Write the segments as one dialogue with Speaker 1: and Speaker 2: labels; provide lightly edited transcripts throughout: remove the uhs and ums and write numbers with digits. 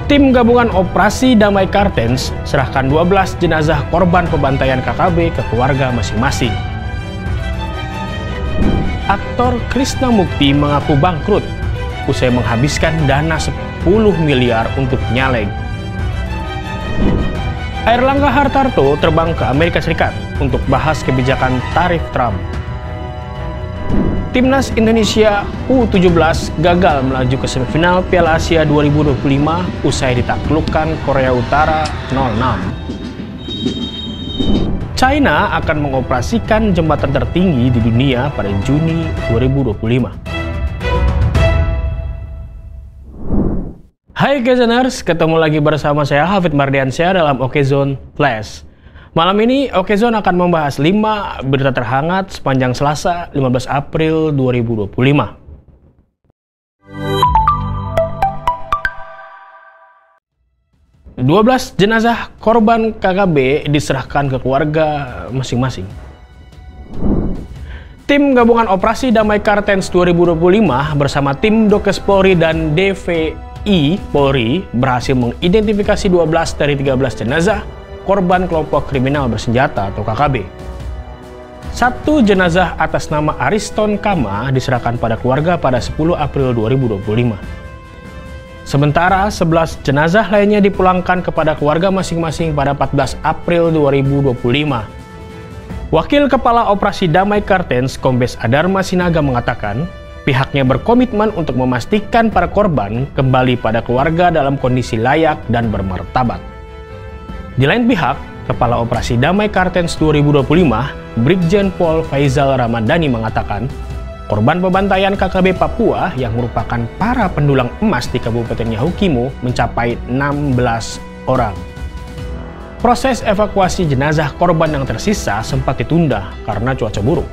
Speaker 1: Tim gabungan Operasi Damai Kartens serahkan 12 jenazah korban pembantaian KKB ke keluarga masing-masing. Aktor Krishna Mukti mengaku bangkrut usai menghabiskan dana 10 miliar untuk nyalek. Airlangga Hartarto terbang ke Amerika Serikat untuk bahas kebijakan tarif Trump. Timnas Indonesia U17 gagal melaju ke semifinal Piala Asia 2025 usai ditaklukkan Korea Utara 0-6. China akan mengoperasikan jembatan tertinggi di dunia pada Juni 2025. Hai Okezoners, ketemu lagi bersama saya Hafid Mardiansyah dalam Okezone Flash. Malam ini Okezone akan membahas 5 berita terhangat sepanjang Selasa 15 April 2025. 12 jenazah korban KKB diserahkan ke keluarga masing-masing. Tim Gabungan Operasi Damai Kartens 2025 bersama tim Dokes Polri dan DVI Polri berhasil mengidentifikasi 12 dari 13 jenazah korban kelompok kriminal bersenjata atau KKB. 1 jenazah atas nama Ariston Kama diserahkan pada keluarga pada 10 April 2025. Sementara 11 jenazah lainnya dipulangkan kepada keluarga masing-masing pada 14 April 2025. Wakil Kepala Operasi Damai Kartens Kombes Adarma Sinaga mengatakan, pihaknya berkomitmen untuk memastikan para korban kembali pada keluarga dalam kondisi layak dan bermartabat. Di lain pihak, Kepala Operasi Damai Kartens 2025, Brigjen Pol Faizal Ramadhani mengatakan, korban pembantaian KKB Papua yang merupakan para pendulang emas di Kabupaten Yahukimo mencapai 16 orang. Proses evakuasi jenazah korban yang tersisa sempat ditunda karena cuaca buruk.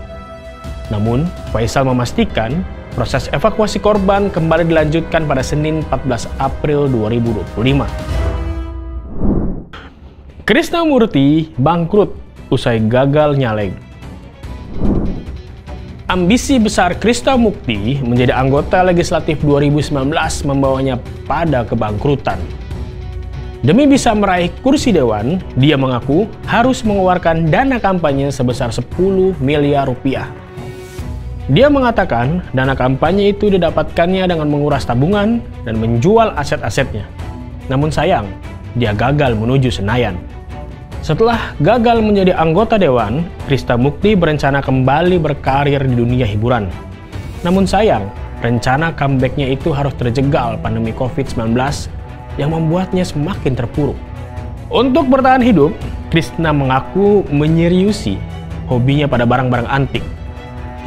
Speaker 1: Namun, Faizal memastikan proses evakuasi korban kembali dilanjutkan pada Senin 14 April 2025. Krishna Mukti bangkrut usai gagal nyalek. Ambisi besar Krishna Mukti menjadi anggota legislatif 2019 membawanya pada kebangkrutan. Demi bisa meraih kursi dewan, dia mengaku harus mengeluarkan dana kampanye sebesar 10 miliar rupiah. Dia mengatakan dana kampanye itu didapatkannya dengan menguras tabungan dan menjual aset-asetnya. Namun sayang, dia gagal menuju Senayan. Setelah gagal menjadi anggota dewan, Krishna Mukti berencana kembali berkarir di dunia hiburan. Namun sayang, rencana comeback-nya itu harus terjegal pandemi COVID-19 yang membuatnya semakin terpuruk. Untuk bertahan hidup, Krishna mengaku menyeriusi hobinya pada barang-barang antik.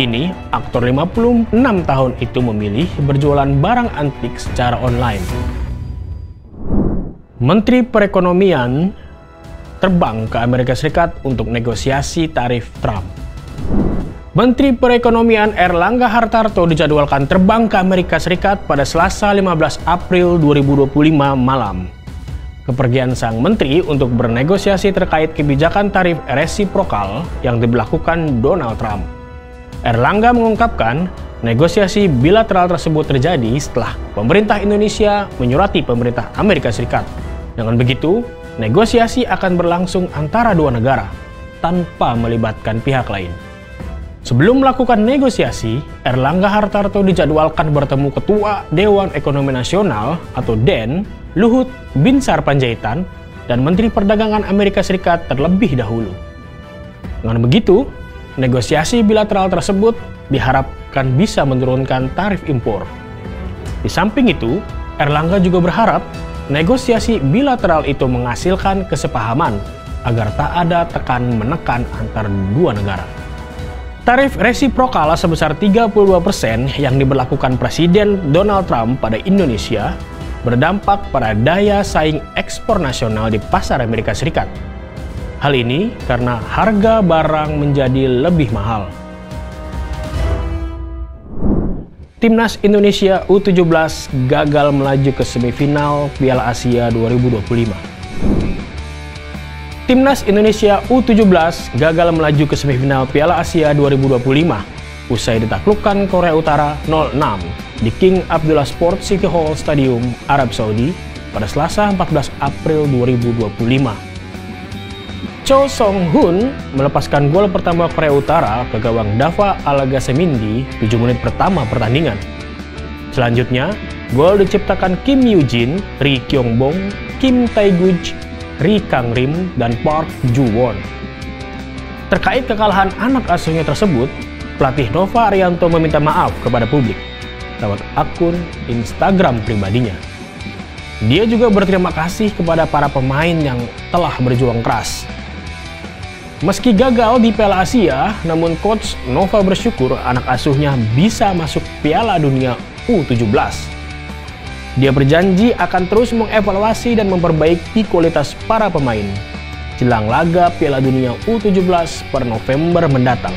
Speaker 1: Kini, aktor 56 tahun itu memilih berjualan barang antik secara online. Menteri Perekonomian terbang ke Amerika Serikat untuk negosiasi tarif Trump. Menteri Perekonomian Airlangga Hartarto dijadwalkan terbang ke Amerika Serikat pada Selasa 15 April 2025 malam. Kepergian sang menteri untuk bernegosiasi terkait kebijakan tarif resiprokal yang diberlakukan Donald Trump. Airlangga mengungkapkan negosiasi bilateral tersebut terjadi setelah pemerintah Indonesia menyurati pemerintah Amerika Serikat. Dengan begitu, negosiasi akan berlangsung antara dua negara tanpa melibatkan pihak lain. Sebelum melakukan negosiasi, Airlangga Hartarto dijadwalkan bertemu Ketua Dewan Ekonomi Nasional atau DEN, Luhut Binsar Panjaitan, dan Menteri Perdagangan Amerika Serikat terlebih dahulu. Dengan begitu, negosiasi bilateral tersebut diharapkan bisa menurunkan tarif impor. Di samping itu, Airlangga juga berharap negosiasi bilateral itu menghasilkan kesepahaman agar tak ada tekan-menekan antar dua negara. Tarif resiprokal sebesar 32% yang diberlakukan Presiden Donald Trump pada Indonesia berdampak pada daya saing ekspor nasional di pasar Amerika Serikat. Hal ini karena harga barang menjadi lebih mahal. Timnas Indonesia U17 gagal melaju ke semifinal Piala Asia 2025. Timnas Indonesia U17 gagal melaju ke semifinal Piala Asia 2025 usai ditaklukkan Korea Utara 0-6 di King Abdullah Sports City Hall Stadium, Arab Saudi pada Selasa 14 April 2025. Cho Song-hun melepaskan gol pertama Korea Utara ke gawang Dava Alagassemindi 7 menit pertama pertandingan. Selanjutnya, gol diciptakan Kim Yoo-jin, Ri Kyung-bong, Kim Tae-guj, Ri Kang-rim, dan Park Ju-won. Terkait kekalahan anak asuhnya tersebut, pelatih Nova Arianto meminta maaf kepada publik lewat akun Instagram pribadinya. Dia juga berterima kasih kepada para pemain yang telah berjuang keras. Meski gagal di Piala Asia, namun coach Nova bersyukur anak asuhnya bisa masuk Piala Dunia U17. Dia berjanji akan terus mengevaluasi dan memperbaiki kualitas para pemain jelang laga Piala Dunia U17 per November mendatang.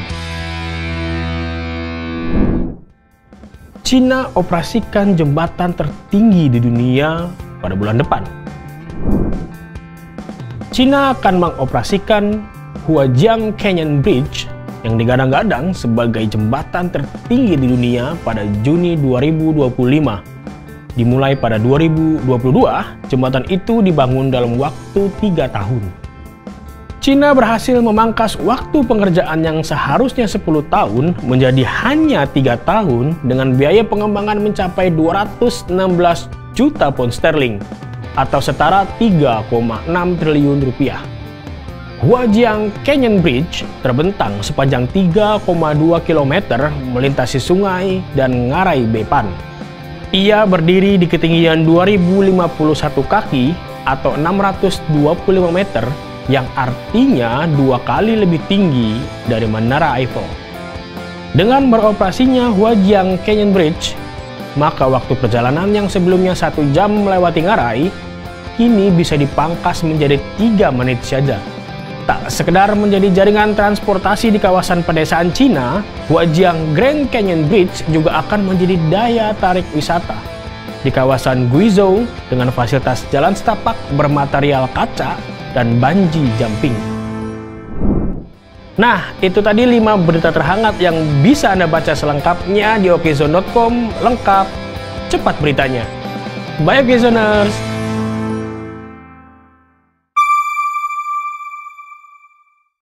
Speaker 1: Cina operasikan jembatan tertinggi di dunia pada bulan depan. Cina akan mengoperasikan Huajiang Canyon Bridge yang digadang-gadang sebagai jembatan tertinggi di dunia pada Juni 2025. Dimulai pada 2022, jembatan itu dibangun dalam waktu 3 tahun. Cina berhasil memangkas waktu pengerjaan yang seharusnya 10 tahun menjadi hanya 3 tahun dengan biaya pengembangan mencapai 216 juta pound sterling atau setara 3,6 triliun rupiah. Huajiang Canyon Bridge terbentang sepanjang 3,2 km melintasi sungai dan ngarai Bepan. Ia berdiri di ketinggian 2051 kaki atau 625 meter yang artinya 2 kali lebih tinggi dari Menara Eiffel. Dengan beroperasinya Huajiang Canyon Bridge, maka waktu perjalanan yang sebelumnya 1 jam melewati ngarai, kini bisa dipangkas menjadi 3 menit saja. Tak sekedar menjadi jaringan transportasi di kawasan pedesaan Cina, Huajiang Grand Canyon Bridge juga akan menjadi daya tarik wisata di kawasan Guizhou dengan fasilitas jalan setapak bermaterial kaca dan bungee jumping. Nah, itu tadi 5 berita terhangat yang bisa Anda baca selengkapnya di okzone.com. Lengkap, cepat beritanya. Bye Okzoners!